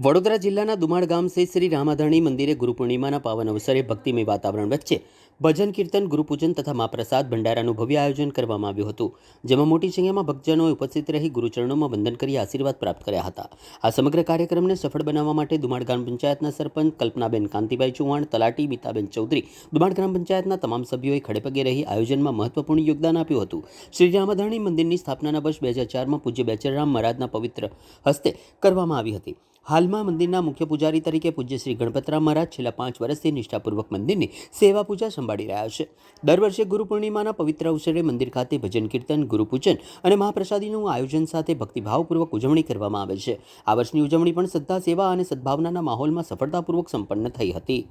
વડોદરા જિલ્લાના દુમાળ ગામ સ્થિત શ્રી રામાધણી મંદિરે ગુરુ પૂર્ણિમાના પાવન અવસરે ભક્તિમય વાતાવરણ વચ્ચે ભજન કીર્તન ગુરુપૂજન તથા મહાપ્રસાદ ભંડારાનું ભવ્ય આયોજન કરવામાં આવ્યું હતું, જેમાં મોટી સંખ્યામાં ભક્તજનોએ ઉપસ્થિત રહી ગુરુચરણોમાં વંદન કરી આશીર્વાદ પ્રાપ્ત કર્યા હતા. આ સમગ્ર કાર્યક્રમને સફળ બનાવવા માટે દુમાળ ગ્રામ પંચાયતના સરપંચ કલ્પનાબેન કાંતિભાઈ ચૌહાણ, તલાટી મિતાબેન ચૌધરી, દુમાળ ગ્રામ પંચાયતના તમામ સભ્યોએ ખડેપગે રહી આયોજનમાં મહત્વપૂર્ણ યોગદાન આપ્યું હતું. શ્રી રામાધણી મંદિરની સ્થાપનાના વર્ષ 2004માં પૂજ્ય બેચરરામ મહારાજના પવિત્ર હસ્તે કરવામાં આવી હતી. હાલમાં મંદિરના મુખ્ય પૂજારી તરીકે પૂજ્ય શ્રી ગણપતરામ મહારાજ છેલ્લા 5 વર્ષથી નિષ્ઠાપૂર્વક મંદિરની સેવા પૂજા સંભાળી રહ્યા છે. દર વર્ષે ગુરુ પૂર્ણિમાના પવિત્ર અવસરે મંદિર ખાતે ભજન કીર્તન, ગુરુપૂજન અને મહાપ્રસાદીનું આયોજન સાથે ભક્તિભાવપૂર્વક ઉજવણી કરવામાં આવે છે. આ વર્ષની ઉજવણી પણ શ્રદ્ધા, સેવા અને સદભાવનાના માહોલમાં સફળતાપૂર્વક સંપન્ન થઈ હતી.